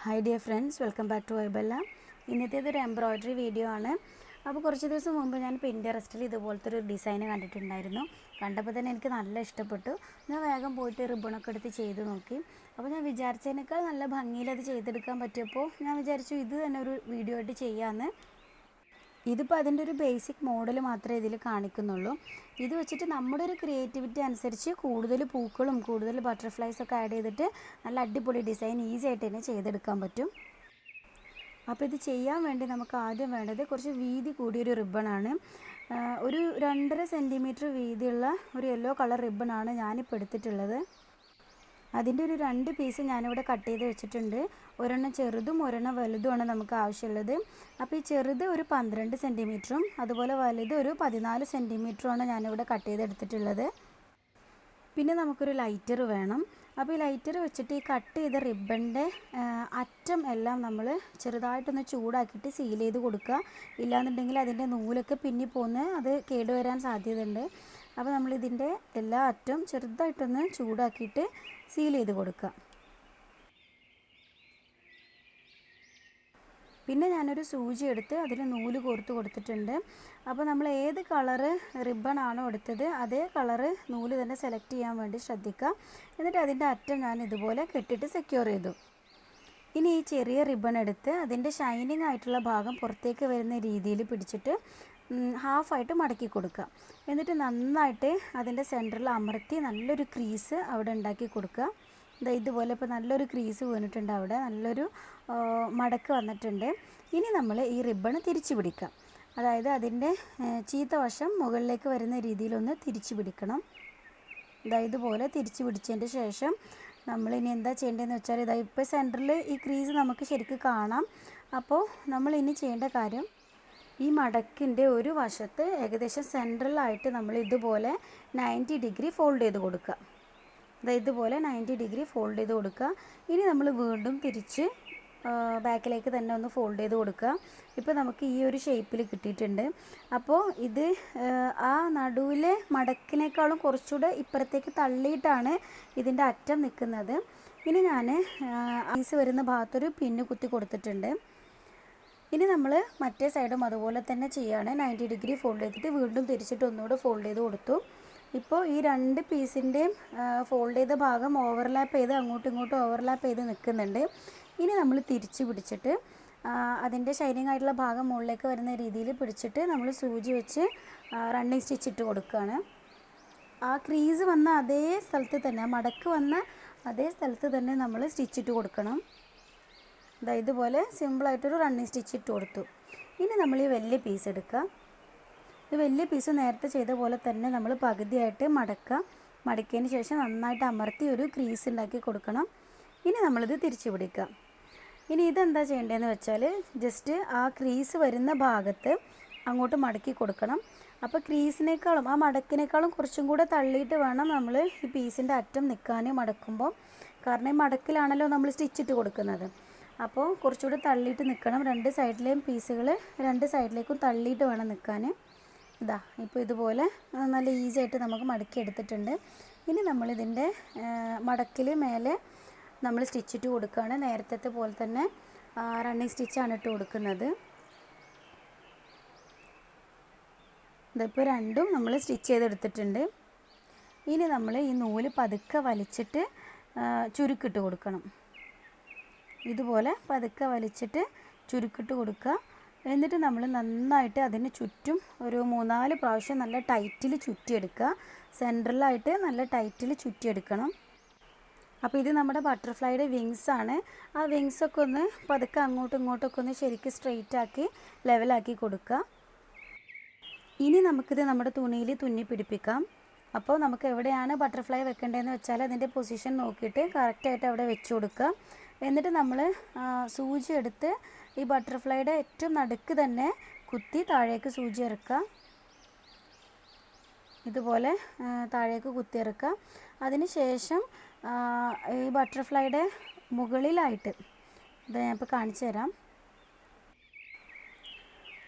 Hi dear friends, welcome back to Voybella. ഇന്നത്തേത് ഒരു embroidery video ആണ്. അപ്പോൾ കുറച്ച് ദിവസം മുമ്പ് ഞാൻ പിൻറ്ററസ്റ്റിൽ ഇതുപോലത്തെ ഒരു ഡിസൈൻ കണ്ടിട്ടുണ്ടായിരുന്നു. കണ്ടപ്പോൾ തന്നെ എനിക്ക് നല്ല ഇഷ്ടപ്പെട്ടു. ഞാൻ വേഗം പോയിട്ട് റിബണൊക്കെ എടുത്ത് ചെയ്ത് നോക്കി. അപ്പോൾ ഞാൻ വിചാരിച്ചതിനേക്കാൾ നല്ല ഭംഗിയിൽ അത് ചെയ്തെടുക്കാൻ പറ്റിയപ്പോൾ ഞാൻ വിചാരിച്ചു ഇത് തന്നെ ഒരു വീഡിയോ ആയിട്ട് ചെയ്യാമെന്ന്. ഇതിപ്പോൾ അതിൻ്റെ ഒരു ബേസിക് മോഡൽ മാത്രമേ ഇതിൽ കാണിക്കുന്നുള്ളൂ. ഇത് വെച്ചിട്ട് നമ്മുടെ ഒരു ക്രിയേറ്റിവിറ്റി അനുസരിച്ച് കൂടുതൽ പൂക്കളും കൂടുതൽ ബട്ടർഫ്ലൈസൊക്കെ ആഡ് ചെയ്തിട്ട് നല്ല അടിപൊളി ഡിസൈൻ ഈസി ആയിട്ട് തന്നെ ചെയ്തെടുക്കാൻ പറ്റും. അപ്പോൾ ഇത് ചെയ്യാൻ വേണ്ടി നമുക്ക് ആദ്യം വേണ്ടത് കുറച്ച് വീതി കൂടിയൊരു റിബണാണ്. ഒരു 2.5 സെൻറ്റിമീറ്റർ വീതിയുള്ള ഒരു യെല്ലോ കളർ റിബണാണ് ഞാനിപ്പോൾ എടുത്തിട്ടുള്ളത്. അതിൻ്റെ ഒരു 2 പീസ് ഞാനിവിടെ കട്ട് ചെയ്ത് വെച്ചിട്ടുണ്ട്. ഒരെണ്ണം ചെറുതും ഒരെണ്ണം വലുതുമാണ് നമുക്ക് ആവശ്യമുള്ളത്. അപ്പോൾ ഈ ചെറുത് ഒരു 12 സെൻറ്റിമീറ്ററും അതുപോലെ വലുത് ഒരു 14 സെൻറ്റിമീറ്ററുമാണ് ഞാനിവിടെ കട്ട് ചെയ്തെടുത്തിട്ടുള്ളത്. പിന്നെ നമുക്കൊരു ലൈറ്റർ വേണം. അപ്പോൾ ഈ ലൈറ്റർ വെച്ചിട്ട് ഈ കട്ട് ചെയ്ത റിബണിൻ്റെ അറ്റം എല്ലാം നമ്മൾ ചെറുതായിട്ടൊന്ന് ചൂടാക്കിയിട്ട് സീൽ ചെയ്ത് കൊടുക്കുക. ഇല്ലാന്നുണ്ടെങ്കിൽ അതിൻ്റെ നൂലൊക്കെ പിന്നിപ്പോന്ന് അത് കേടുവരാൻ സാധ്യതയുണ്ട്. അപ്പോൾ നമ്മളിതിൻ്റെ എല്ലാ അറ്റവും ചെറുതായിട്ടൊന്ന് ചൂടാക്കിയിട്ട് സീൽ ചെയ്ത് കൊടുക്കുക. പിന്നെ ഞാനൊരു സൂചി എടുത്ത് അതിൽ നൂല് കോർത്ത് കൊടുത്തിട്ടുണ്ട്. അപ്പോൾ നമ്മൾ ഏത് കളറ് റിബണാണോ എടുത്തത് അതേ കളറ് നൂല് തന്നെ സെലക്ട് ചെയ്യാൻ വേണ്ടി ശ്രദ്ധിക്കുക. എന്നിട്ട് അതിൻ്റെ അറ്റം ഞാൻ ഇതുപോലെ കെട്ടിയിട്ട് സെക്യൂർ ചെയ്തു. ഇനി ഈ ചെറിയ റിബൺ എടുത്ത് അതിൻ്റെ ഷൈനിങ് ആയിട്ടുള്ള ഭാഗം പുറത്തേക്ക് വരുന്ന രീതിയിൽ പിടിച്ചിട്ട് ഹാഫായിട്ട് മടക്കി കൊടുക്കുക. എന്നിട്ട് നന്നായിട്ട് അതിൻ്റെ സെൻറ്ററിൽ അമർത്തി നല്ലൊരു ക്രീസ് അവിടെ ഉണ്ടാക്കി കൊടുക്കുക. ഇതുപോലെ ഇപ്പോൾ നല്ലൊരു ക്രീസ് വീണിട്ടുണ്ട്, അവിടെ നല്ലൊരു മടക്ക് വന്നിട്ടുണ്ട്. ഇനി നമ്മൾ ഈ റിബൺ തിരിച്ചു പിടിക്കാം. അതായത് അതിൻ്റെ ചീത്ത വശം മുകളിലേക്ക് വരുന്ന രീതിയിലൊന്ന് തിരിച്ചു പിടിക്കണം. ഇതുപോലെ തിരിച്ചു പിടിച്ചതിൻ്റെ ശേഷം നമ്മളിനി എന്താ ചെയ്യേണ്ടതെന്ന് വെച്ചാൽ ഇപ്പോൾ സെൻറ്ററിൽ ഈ ക്രീസ് നമുക്ക് ശരിക്കും കാണാം. അപ്പോൾ നമ്മളിനി ചെയ്യേണ്ട കാര്യം ഈ മടക്കിൻ്റെ ഒരു വശത്ത് ഏകദേശം സെൻട്രലായിട്ട് നമ്മൾ ഇതുപോലെ 90 ഡിഗ്രി ഫോൾഡ് ചെയ്ത് കൊടുക്കുക. ഇതുപോലെ 90 ഡിഗ്രി ഫോൾഡ് ചെയ്ത് കൊടുക്കുക. ഇനി നമ്മൾ വീണ്ടും തിരിച്ച് ബാക്കിലേക്ക് തന്നെ ഒന്ന് ഫോൾഡ് ചെയ്ത് കൊടുക്കുക. ഇപ്പോൾ നമുക്ക് ഈ ഒരു ഷേപ്പിൽ കിട്ടിയിട്ടുണ്ട്. അപ്പോൾ ഇത് ആ നടുവിലെ മടക്കിനേക്കാളും കുറച്ചുകൂടെ ഇപ്പുറത്തേക്ക് തള്ളിയിട്ടാണ് ഇതിൻ്റെ അറ്റം നിൽക്കുന്നത്. ഇനി ഞാൻ പീസ് വരുന്ന ഭാഗത്തൊരു പിന്ന് കുത്തി കൊടുത്തിട്ടുണ്ട്. ഇനി നമ്മൾ മറ്റേ സൈഡും അതുപോലെ തന്നെ ചെയ്യുകയാണ്. 90 ഡിഗ്രി ഫോൾഡ് ചെയ്തിട്ട് വീണ്ടും തിരിച്ചിട്ട് ഒന്നുകൂടെ ഫോൾഡ് ചെയ്ത് കൊടുത്തു. ഇപ്പോൾ ഈ 2 പീസിൻ്റെയും ഫോൾഡ് ചെയ്ത ഭാഗം ഓവർലാപ്പ് ചെയ്ത് അങ്ങോട്ടും ഇങ്ങോട്ടും ഓവർലാപ്പ് ചെയ്ത് നിൽക്കുന്നുണ്ട്. ഇനി നമ്മൾ തിരിച്ച് പിടിച്ചിട്ട് അതിൻ്റെ ഷൈനിങ് ആയിട്ടുള്ള ഭാഗം മുകളിലേക്ക് വരുന്ന രീതിയിൽ പിടിച്ചിട്ട് നമ്മൾ സൂചി വെച്ച് റണ്ണിങ് സ്റ്റിച്ച് ഇട്ട് കൊടുക്കുകയാണ്. ആ ക്രീസ് വന്ന അതേ സ്ഥലത്ത് തന്നെ, മടക്ക് വന്ന അതേ സ്ഥലത്ത് തന്നെ നമ്മൾ സ്റ്റിച്ചിട്ട് കൊടുക്കണം. ഇതുപോലെ സിമ്പിളായിട്ടൊരു റണ്ണിങ് സ്റ്റിച്ച് ഇട്ട് കൊടുത്തു. ഇനി നമ്മൾ ഈ വലിയ പീസ് എടുക്കുക. ഈ വലിയ പീസ് നേരത്തെ ചെയ്ത പോലെ തന്നെ നമ്മൾ പകുതിയായിട്ട് മടക്കുക. മടക്കിയതിന് ശേഷം നന്നായിട്ട് അമർത്തി ഒരു ക്രീസ് ഉണ്ടാക്കി കൊടുക്കണം. ഇനി നമ്മളിത് തിരിച്ചു പിടിക്കുക. ഇനി ഇതെന്താ ചെയ്യേണ്ടതെന്ന് വെച്ചാൽ ജസ്റ്റ് ആ ക്രീസ് വരുന്ന ഭാഗത്ത് അങ്ങോട്ട് മടക്കി കൊടുക്കണം. അപ്പോൾ ക്രീസിനേക്കാളും ആ മടക്കിനേക്കാളും കുറച്ചും കൂടെ തള്ളിയിട്ട് വേണം നമ്മൾ ഈ പീസിൻ്റെ അറ്റം നിൽക്കാൻ മടക്കുമ്പോൾ. കാരണം ഈ മടക്കിലാണല്ലോ നമ്മൾ സ്റ്റിച്ചിട്ട് കൊടുക്കുന്നത്. അപ്പോൾ കുറച്ചുകൂടെ തള്ളിയിട്ട് നിൽക്കണം. 2 സൈഡിലെയും പീസുകൾ 2 സൈഡിലേക്കും തള്ളിയിട്ട് വേണം നിൽക്കാൻ. ഇപ്പോൾ ഇതുപോലെ നല്ല ഈസി ആയിട്ട് നമുക്ക് മടക്കി എടുത്തിട്ടുണ്ട്. ഇനി നമ്മളിതിൻ്റെ മടക്കിൽ മേലെ നമ്മൾ സ്റ്റിച്ചിട്ട് കൊടുക്കുകയാണ്. നേരത്തെ പോലെ തന്നെ റണ്ണിങ് സ്റ്റിച്ചാണ് ഇട്ട് കൊടുക്കുന്നത്. ഇതിപ്പോൾ രണ്ടും നമ്മൾ സ്റ്റിച്ച് ചെയ്തെടുത്തിട്ടുണ്ട്. ഇനി നമ്മൾ ഈ നൂല് പതുക്കെ വലിച്ചിട്ട് ചുരുക്കിട്ട് കൊടുക്കണം. ഇതുപോലെ പതുക്കെ വലിച്ചിട്ട് ചുരുക്കിട്ട് കൊടുക്കുക. എന്നിട്ട് നമ്മൾ നന്നായിട്ട് അതിന് ചുറ്റും ഒരു 3-4 പ്രാവശ്യം നല്ല ടൈറ്റിൽ ചുറ്റിയെടുക്കുക. സെൻട്രലായിട്ട് നല്ല ടൈറ്റിൽ ചുറ്റിയെടുക്കണം. അപ്പോൾ ഇത് നമ്മുടെ ബട്ടർഫ്ലൈയുടെ വിങ്സാണ്. ആ വിങ്സൊക്കെ ഒന്ന് പതുക്കെ അങ്ങോട്ടും ഇങ്ങോട്ടൊക്കെ ഒന്ന് ശരിക്കും സ്ട്രെയിറ്റ് ആക്കി ലെവലാക്കി കൊടുക്കുക. ഇനി നമുക്കിത് നമ്മുടെ തുണിയിൽ തുന്നി പിടിപ്പിക്കാം. അപ്പോൾ നമുക്ക് എവിടെയാണ് ബട്ടർഫ്ലൈ വെക്കേണ്ടതെന്ന് വെച്ചാൽ അതിൻ്റെ പൊസിഷൻ നോക്കിയിട്ട് കറക്റ്റായിട്ട് അവിടെ വെച്ച് കൊടുക്കുക. എന്നിട്ട് നമ്മൾ സൂചി എടുത്ത് ഈ ബട്ടർഫ്ലൈയുടെ ഏറ്റവും നടുക്ക് തന്നെ കുത്തി താഴേക്ക് സൂചി ഇറക്കുക. ഇതുപോലെ താഴേക്ക് കുത്തി ഇറക്കുക. അതിന് ശേഷം ഈ ബട്ടർഫ്ലൈയുടെ മുകളിലായിട്ട് ഞാൻ ഇപ്പോൾ കാണിച്ചു തരാം.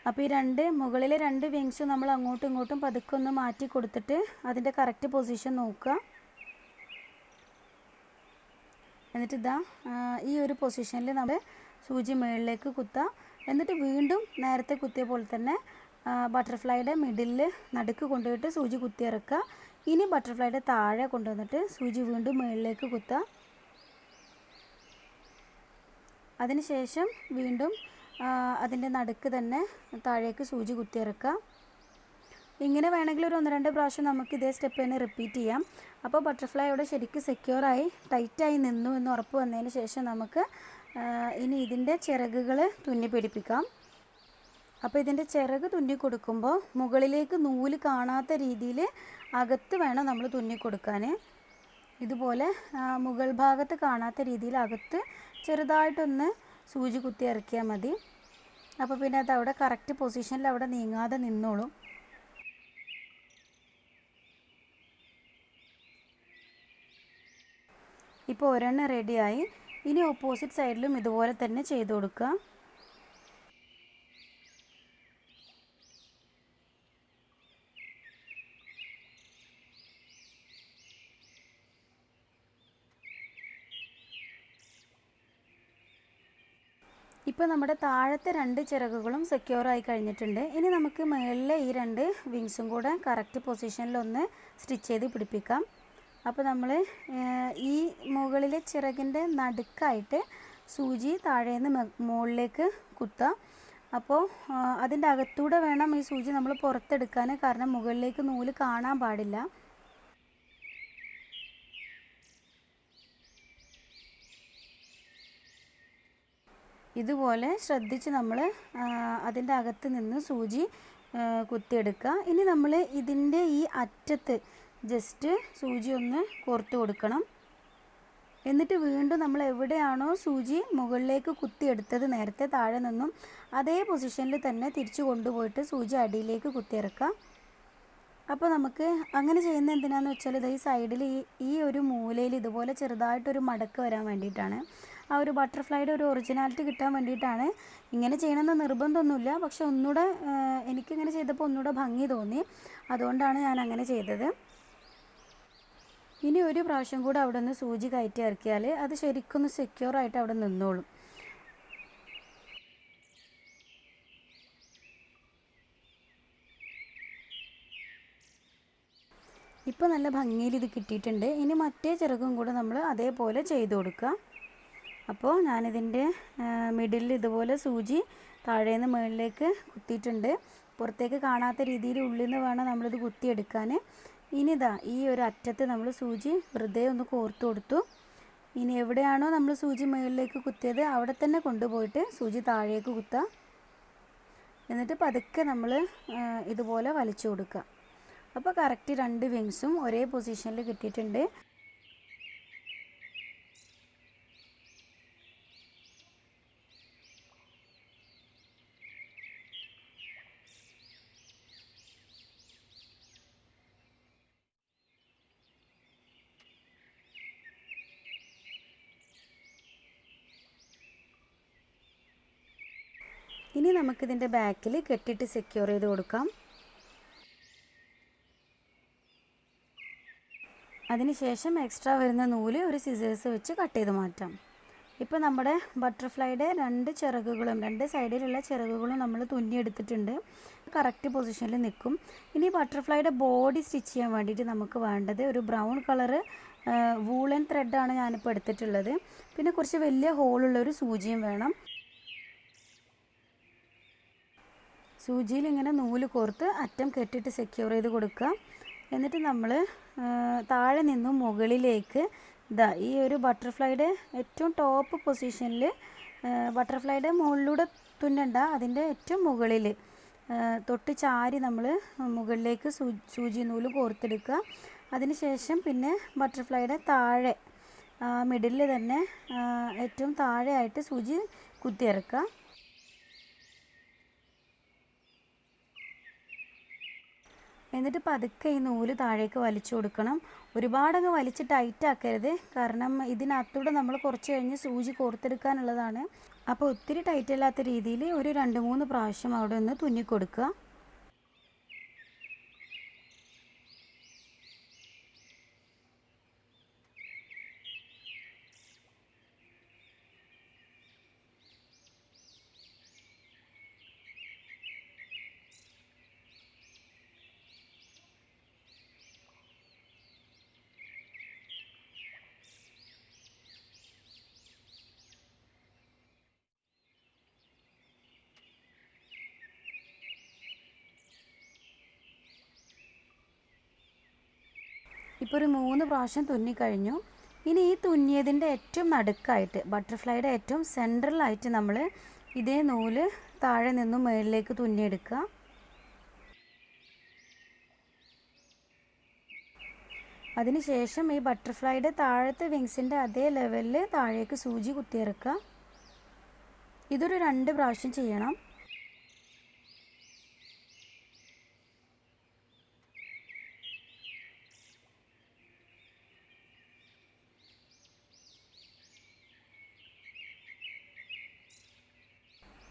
അപ്പോൾ ഈ മുകളിലെ 2 വിങ്സും നമ്മൾ അങ്ങോട്ടും ഇങ്ങോട്ടും പതുക്കെ ഒന്ന് മാറ്റി കൊടുത്തിട്ട് അതിൻ്റെ കറക്റ്റ് പൊസിഷൻ നോക്കുക. എന്നിട്ട് ഇതാ ഈ ഒരു പൊസിഷനിൽ നമ്മൾ സൂചി മുകളിലേക്ക് കുത്തുക. എന്നിട്ട് വീണ്ടും നേരത്തെ കുത്തിയ പോലെ തന്നെ ബട്ടർഫ്ലൈയുടെ മിഡിലിൽ നടുക്ക് കൊണ്ടുപോയിട്ട് സൂചി കുത്തിയിറക്കുക. ഇനി ബട്ടർഫ്ലൈയുടെ താഴെ കൊണ്ടുവന്നിട്ട് സൂചി വീണ്ടും മുകളിലേക്ക് കുത്തുക. അതിനുശേഷം വീണ്ടും അതിൻ്റെ നടുക്ക് തന്നെ താഴേക്ക് സൂചി കുത്തിയിറക്കുക. ഇങ്ങനെ വേണമെങ്കിൽ ഒരു 1-2 പ്രാവശ്യം നമുക്ക് ഇതേ സ്റ്റെപ്പ് തന്നെ റിപ്പീറ്റ് ചെയ്യാം. അപ്പോൾ ബട്ടർഫ്ലൈ അവിടെ ശരിക്കും സെക്യൂറായി ടൈറ്റായി നിന്നു എന്ന് ഉറപ്പ് വന്നതിന് ശേഷം നമുക്ക് ഇനി ഇതിൻ്റെ ചിറകുകൾ തുന്നി പിടിപ്പിക്കാം. അപ്പോൾ ഇതിൻ്റെ ചിറക് തുന്നി കൊടുക്കുമ്പോൾ മുകളിലേക്ക് നൂല് കാണാത്ത രീതിയിൽ അകത്ത് വേണം നമ്മൾ തുന്നി കൊടുക്കാൻ. ഇതുപോലെ മുകൾ ഭാഗത്ത് കാണാത്ത രീതിയിൽ അകത്ത് ചെറുതായിട്ടൊന്ന് സൂചി കുത്തി ഇറക്കിയാൽ മതി. അപ്പോൾ പിന്നെ അത് അവിടെ കറക്റ്റ് പൊസിഷനിൽ അവിടെ നീങ്ങാതെ നിന്നോളും. ഇപ്പോൾ ഒരെണ്ണം റെഡിയായി. ഇനി ഓപ്പോസിറ്റ് സൈഡിലും ഇതുപോലെ തന്നെ ചെയ്ത് കൊടുക്കുക. ഇപ്പോൾ നമ്മുടെ താഴത്തെ 2 ചിറകുകളും സെക്യൂറായി കഴിഞ്ഞിട്ടുണ്ട്. ഇനി നമുക്ക് മുകളിലെ ഈ 2 വിങ്സും കൂടെ കറക്റ്റ് പൊസിഷനിലൊന്ന് സ്റ്റിച്ച് ചെയ്ത് പിടിപ്പിക്കാം. അപ്പോൾ നമ്മൾ ഈ മുകളിലെ ചിറകിൻ്റെ നടുക്കായിട്ട് സൂചി താഴേന്ന് മുകളിലേക്ക് കുത്തുക. അപ്പോൾ അതിൻ്റെ അകത്തൂടെ വേണം ഈ സൂചി നമ്മൾ പുറത്തെടുക്കാൻ, കാരണം മുകളിലേക്ക് നൂല് കാണാൻ പാടില്ല. ഇതുപോലെ ശ്രദ്ധിച്ച് നമ്മൾ അതിൻ്റെ അകത്ത് നിന്ന് സൂചി കുത്തിയെടുക്കുക. ഇനി നമ്മൾ ഇതിൻ്റെ ഈ അറ്റത്ത് ജസ്റ്റ് സൂചി ഒന്ന് കോർത്ത് കൊടുക്കണം. എന്നിട്ട് വീണ്ടും നമ്മൾ എവിടെയാണോ സൂചി മുകളിലേക്ക് കുത്തിയെടുത്തത് നേരത്തെ താഴെ നിന്നും അതേ പൊസിഷനിൽ തന്നെ തിരിച്ചു കൊണ്ടുപോയിട്ട് സൂചി അടിയിലേക്ക് കുത്തിയിറക്കാം. അപ്പോൾ നമുക്ക് അങ്ങനെ ചെയ്യുന്ന എന്തിനാന്ന് വെച്ചാൽ ഈ സൈഡിൽ ഈ ഒരു മൂലയിൽ ഇതുപോലെ ചെറുതായിട്ടൊരു മടക്ക് വരാൻ വേണ്ടിയിട്ടാണ്. ആ ഒരു ബട്ടർഫ്ലൈയുടെ ഒരു ഒറിജിനാലിറ്റി കിട്ടാൻ വേണ്ടിയിട്ടാണ്. ഇങ്ങനെ ചെയ്യണമെന്ന് നിർബന്ധമൊന്നുമില്ല, പക്ഷെ ഒന്നുകൂടെ എനിക്കിങ്ങനെ ചെയ്തപ്പോൾ ഒന്നുകൂടെ ഭംഗി തോന്നി, അതുകൊണ്ടാണ് ഞാൻ അങ്ങനെ ചെയ്തത്. ഇനി ഒരു പ്രാവശ്യം കൂടെ അവിടെ നിന്ന് സൂചി കയറ്റി ഇറക്കിയാൽ അത് ശരിക്കൊന്ന് സെക്യൂറായിട്ട് അവിടെ നിന്നോളും. ഇപ്പോൾ നല്ല ഭംഗിയിൽ ഇത് കിട്ടിയിട്ടുണ്ട്. ഇനി മറ്റേ ചിറകും കൂടെ നമ്മൾ അതേപോലെ ചെയ്ത് കൊടുക്കുക. അപ്പോൾ ഞാനിതിൻ്റെ മിഡിലിൽ ഇതുപോലെ സൂചി താഴേന്ന് മുകളിലേക്ക് കുത്തിയിട്ടുണ്ട്. പുറത്തേക്ക് കാണാത്ത രീതിയിൽ ഉള്ളിൽ നിന്ന് വേണം നമ്മളിത് കുത്തിയെടുക്കാൻ. ഇനി ഇതാ ഈ ഒരു അറ്റത്ത് നമ്മൾ സൂചി വെറുതെ ഒന്ന് കോർത്ത് കൊടുത്തു. ഇനി എവിടെയാണോ നമ്മൾ സൂചി മുകളിലേക്ക് കുത്തിയത് അവിടെ തന്നെ കൊണ്ടുപോയിട്ട് സൂചി താഴേക്ക് കുത്തുക. എന്നിട്ട് പതുക്കെ നമ്മൾ ഇതുപോലെ വലിച്ചു കൊടുക്കുക. അപ്പോൾ കറക്റ്റ് 2 വിങ്സും ഒരേ പൊസിഷനിൽ കിട്ടിയിട്ടുണ്ട്. ഇനി നമുക്കിതിൻ്റെ ബാക്കിൽ കെട്ടിട്ട് സെക്യൂർ ചെയ്ത് കൊടുക്കാം. അതിനുശേഷം എക്സ്ട്രാ വരുന്ന നൂല് ഒരു സിസേഴ്സ് വെച്ച് കട്ട് ചെയ്ത് മാറ്റാം. ഇപ്പോൾ നമ്മുടെ ബട്ടർഫ്ലൈയുടെ 2 ചിറകുകളും 2 സൈഡിലുള്ള ചിറകുകളും നമ്മൾ തുന്നിയെടുത്തിട്ടുണ്ട്. കറക്റ്റ് പൊസിഷനിൽ നിൽക്കും. ഇനി ബട്ടർഫ്ലൈയുടെ ബോഡി സ്റ്റിച്ച് ചെയ്യാൻ വേണ്ടിയിട്ട് നമുക്ക് വേണ്ടത് ഒരു ബ്രൗൺ കളറ് വൂളൻ ത്രെഡാണ് ഞാനിപ്പോൾ എടുത്തിട്ടുള്ളത്. പിന്നെ കുറച്ച് വലിയ ഹോളുള്ളൊരു സൂചിയും വേണം. സൂചിയിൽ ഇങ്ങനെ നൂല് കോർത്ത് അറ്റം കെട്ടിട്ട് സെക്യൂർ ചെയ്ത് കൊടുക്കുക. എന്നിട്ട് നമ്മൾ താഴെ നിന്നും മുകളിലേക്ക് ഈ ഒരു ബട്ടർഫ്ലൈയുടെ ഏറ്റവും ടോപ്പ് പൊസിഷനിൽ, ബട്ടർഫ്ലൈയുടെ മുകളിലൂടെ തുന്നണ്ട, അതിൻ്റെ ഏറ്റവും മുകളിൽ തൊട്ട് ചാരി നമ്മൾ മുകളിലേക്ക് സൂചി നൂല് കോർത്തെടുക്കുക. അതിനുശേഷം പിന്നെ ബട്ടർഫ്ലൈയുടെ താഴെ മിഡിലിൽ തന്നെ ഏറ്റവും താഴെയായിട്ട് സൂചി കുത്തിയിറക്കുക. എന്നിട്ട് പതുക്കെ ഈ നൂല് താഴേക്ക് വലിച്ചു കൊടുക്കണം. ഒരുപാടങ്ങ് വലിച്ച് ടൈറ്റ് ആക്കരുത്, കാരണം ഇതിനകത്തൂടെ നമ്മൾ കുറച്ച് കഴിഞ്ഞ് സൂചി കോർത്തെടുക്കാനുള്ളതാണ്. അപ്പോൾ ഒത്തിരി ടൈറ്റ് അല്ലാത്ത രീതിയിൽ ഒരു 2-3 പ്രാവശ്യം അവിടെ ഒന്ന് തുന്നിക്കൊടുക്കുക. ഇപ്പോൾ ഒരു 3 പ്രാവശ്യം തുന്നിക്കഴിഞ്ഞു. ഇനി ഈ തുന്നിയതിൻ്റെ ഏറ്റവും നടുക്കായിട്ട് ബട്ടർഫ്ലൈയുടെ ഏറ്റവും സെൻട്രലായിട്ട് നമ്മൾ ഇതേ നൂല് താഴെ നിന്നും മുകളിലേക്ക് തുന്നിയെടുക്കുക. അതിനുശേഷം ഈ ബട്ടർഫ്ലൈയുടെ താഴത്തെ വിങ്സിൻ്റെ അതേ ലെവലിൽ താഴേക്ക് സൂചി കുത്തിയിറക്കുക. ഇതൊരു 2 പ്രാവശ്യം ചെയ്യണം.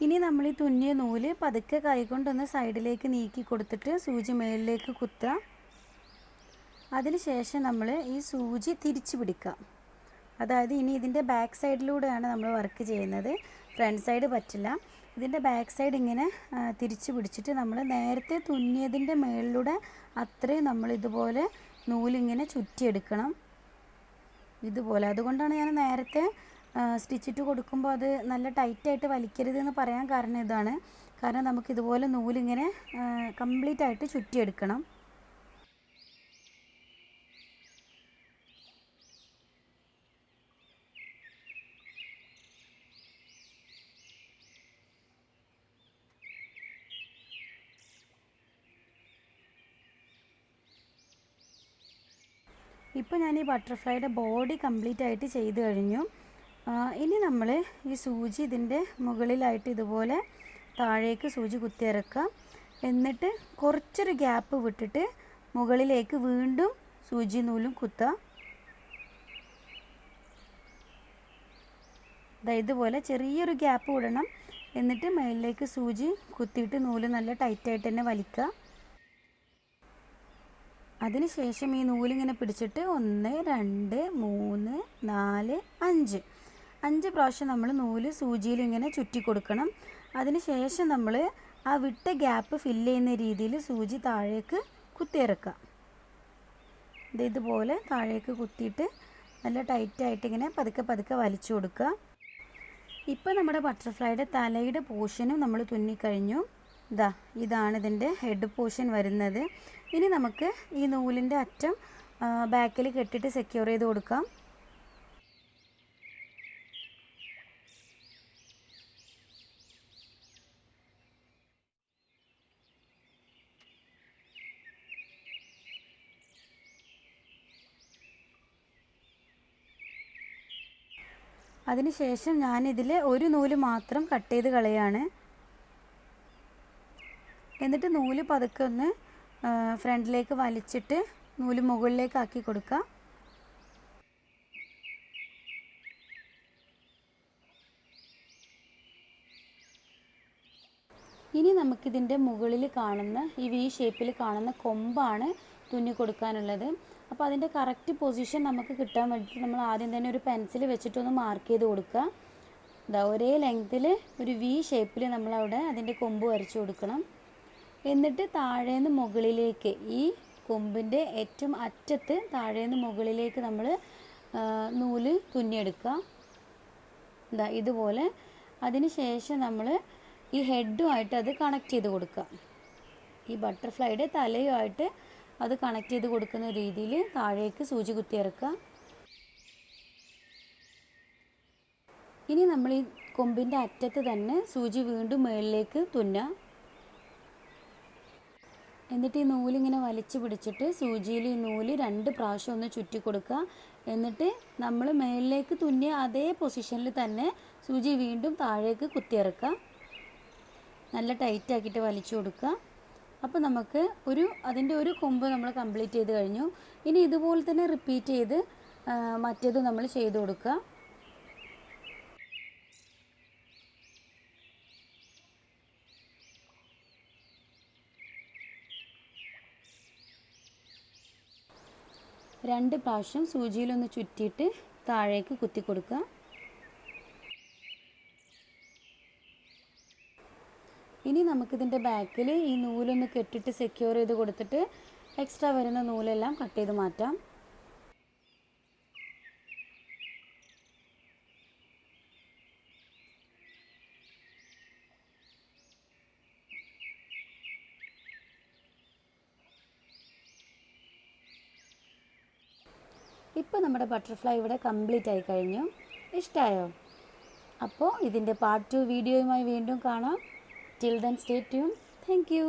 ഇനി നമ്മൾ ഈ തുന്നിയ നൂല് പതുക്കെ കൈകൊണ്ടൊന്ന് സൈഡിലേക്ക് നീക്കി കൊടുത്തിട്ട് സൂചി മുകളിലേക്ക് കുത്തുക. അതിനുശേഷം നമ്മൾ ഈ സൂചി തിരിച്ചു പിടിക്കുക. അതായത് ഇനി ഇതിൻ്റെ ബാക്ക് സൈഡിലൂടെയാണ് നമ്മൾ വർക്ക് ചെയ്യുന്നത്, ഫ്രണ്ട് സൈഡ് പറ്റില്ല. ഇതിൻ്റെ ബാക്ക് സൈഡ് ഇങ്ങനെ തിരിച്ചു പിടിച്ചിട്ട് നമ്മൾ നേരത്തെ തുന്നിയതിൻ്റെ മുകളിലൂടെ അത്രയും നമ്മൾ ഇതുപോലെ നൂലിങ്ങനെ ചുറ്റിയെടുക്കണം. ഇതുപോലെ. അതുകൊണ്ടാണ് ഞാൻ നേരത്തെ സ്റ്റിച്ചിട്ട് കൊടുക്കുമ്പോൾ അത് നല്ല ടൈറ്റായിട്ട് വലിക്കരുത് എന്ന് പറയാൻ കാരണം ഇതാണ്. കാരണം നമുക്കിതുപോലെ നൂലിങ്ങനെ കംപ്ലീറ്റ് ആയിട്ട് ചുറ്റിയെടുക്കണം. ഇപ്പോൾ ഞാൻ ഈ ബട്ടർഫ്ലൈയുടെ ബോഡി കംപ്ലീറ്റ് ആയിട്ട് ചെയ്ത് കഴിഞ്ഞു. ഇനി നമ്മൾ ഈ സൂചി ഇതിൻ്റെ മുകളിലായിട്ട് ഇതുപോലെ താഴേക്ക് സൂചി കുത്തിയിറക്കുക. എന്നിട്ട് കുറച്ചൊരു ഗ്യാപ്പ് വിട്ടിട്ട് മുകളിലേക്ക് വീണ്ടും സൂചി നൂലും കുത്തുക. ഇതുപോലെ ചെറിയൊരു ഗ്യാപ്പ് വിടണം. എന്നിട്ട് മുകളിലേക്ക് സൂചി കുത്തിയിട്ട് നൂല് നല്ല ടൈറ്റായിട്ട് തന്നെ വലിക്കുക. അതിനുശേഷം ഈ നൂലിങ്ങനെ പിടിച്ചിട്ട് 1 2 3 4 5 പ്രാവശ്യം നമ്മൾ നൂല് സൂചിയിൽ ഇങ്ങനെ ചുറ്റി കൊടുക്കണം. അതിനുശേഷം നമ്മൾ ആ വിട്ട ഗ്യാപ്പ് ഫില്ല് ചെയ്യുന്ന രീതിയിൽ സൂചി താഴേക്ക് കുത്തിയിറക്കുക. ഇതുപോലെ താഴേക്ക് കുത്തിയിട്ട് നല്ല ടൈറ്റായിട്ട് ഇങ്ങനെ പതുക്കെ പതുക്കെ വലിച്ചു കൊടുക്കുക. ഇപ്പോൾ നമ്മുടെ ബട്ടർഫ്ലൈയുടെ തലയുടെ പോർഷനും നമ്മൾ തുന്നിക്കഴിഞ്ഞു. ഇതാണ് ഇതിൻ്റെ ഹെഡ് പോർഷൻ വരുന്നത്. ഇനി നമുക്ക് ഈ നൂലിൻ്റെ അറ്റം ബാക്കിൽ കെട്ടിയിട്ട് സെക്യൂർ ചെയ്ത് കൊടുക്കാം. അതിനുശേഷം ഞാനിതിൽ ഒരു നൂല് മാത്രം കട്ട് ചെയ്ത് കളയാണ്. എന്നിട്ട് നൂല് പതുക്കെ ഒന്ന് ഫ്രണ്ടിലേക്ക് വലിച്ചിട്ട് നൂല് മുകളിലേക്ക് ആക്കി കൊടുക്കുക. ഇനി നമുക്കിതിൻ്റെ മുകളിൽ കാണുന്ന ഈ വി ഷേപ്പിൽ കാണുന്ന കൊമ്പാണ് തുന്നി കൊടുക്കാനുള്ളത്. അപ്പോൾ അതിൻ്റെ കറക്റ്റ് പൊസിഷൻ നമുക്ക് കിട്ടാൻ വേണ്ടിയിട്ട് നമ്മൾ ആദ്യം തന്നെ ഒരു പെൻസിൽ വെച്ചിട്ടൊന്ന് മാർക്ക് ചെയ്ത് കൊടുക്കുക. ഒരേ ലെങ്ത്തിൽ ഒരു വി ഷേപ്പിൽ നമ്മളവിടെ അതിൻ്റെ കൊമ്പ് വരച്ചു കൊടുക്കണം. എന്നിട്ട് താഴേന്ന് മുകളിലേക്ക് ഈ കൊമ്പിൻ്റെ ഏറ്റവും അറ്റത്ത് താഴേന്ന് മുകളിലേക്ക് നമ്മൾ നൂല് തുന്നിയെടുക്കുക. ഇതുപോലെ. അതിന് ശേഷം നമ്മൾ ഈ ഹെഡുമായിട്ട് അത് കണക്ട് ചെയ്ത് കൊടുക്കുക. ഈ ബട്ടർഫ്ലൈയുടെ തലയുമായിട്ട് അത് കണക്ട് ചെയ്ത് കൊടുക്കുന്ന രീതിയിൽ താഴേക്ക് സൂചി കുത്തിയിറക്കുക. ഇനി നമ്മൾ ഈ കൊമ്പിൻ്റെ അറ്റത്ത് തന്നെ സൂചി വീണ്ടും മുകളിലേക്ക് തുന്നുക. എന്നിട്ട് ഈ നൂലിങ്ങനെ വലിച്ചു പിടിച്ചിട്ട് സൂചിയിൽ ഈ നൂല് 2 പ്രാവശ്യം ഒന്ന് ചുറ്റി കൊടുക്കുക. എന്നിട്ട് നമ്മൾ മുകളിലേക്ക് തുന്നിയ അതേ പൊസിഷനിൽ തന്നെ സൂചി വീണ്ടും താഴേക്ക് കുത്തിയിറക്കുക. നല്ല ടൈറ്റ് ആക്കിയിട്ട് വലിച്ചു കൊടുക്കുക. അപ്പോൾ നമുക്ക് അതിൻ്റെ ഒരു കൊമ്പ് നമ്മൾ കംപ്ലീറ്റ് ചെയ്ത് കഴിഞ്ഞു. ഇനി ഇതുപോലെ തന്നെ റിപ്പീറ്റ് ചെയ്ത് മറ്റേത് നമ്മൾ ചെയ്ത് കൊടുക്കുക. രണ്ട് പ്രാവശ്യം സൂചിയിലൊന്ന് ചുറ്റിയിട്ട് താഴേക്ക് കുത്തി കൊടുക്കുക. ഇനി നമുക്കിതിൻ്റെ ബാക്കിൽ ഈ നൂലൊന്ന് കെട്ടിട്ട് സെക്യൂർ ചെയ്ത് കൊടുത്തിട്ട് എക്സ്ട്രാ വരുന്ന നൂലെല്ലാം കട്ട് ചെയ്ത് മാറ്റാം. ഇപ്പോൾ നമ്മുടെ ബട്ടർഫ്ലൈ ഇവിടെ കംപ്ലീറ്റ് ആയി കഴിഞ്ഞു. ഇഷ്ടമായോ? അപ്പോൾ ഇതിൻ്റെ പാർട്ട് 2 വീഡിയോയുമായി വീണ്ടും കാണാം. Till then stay tune. Thank you.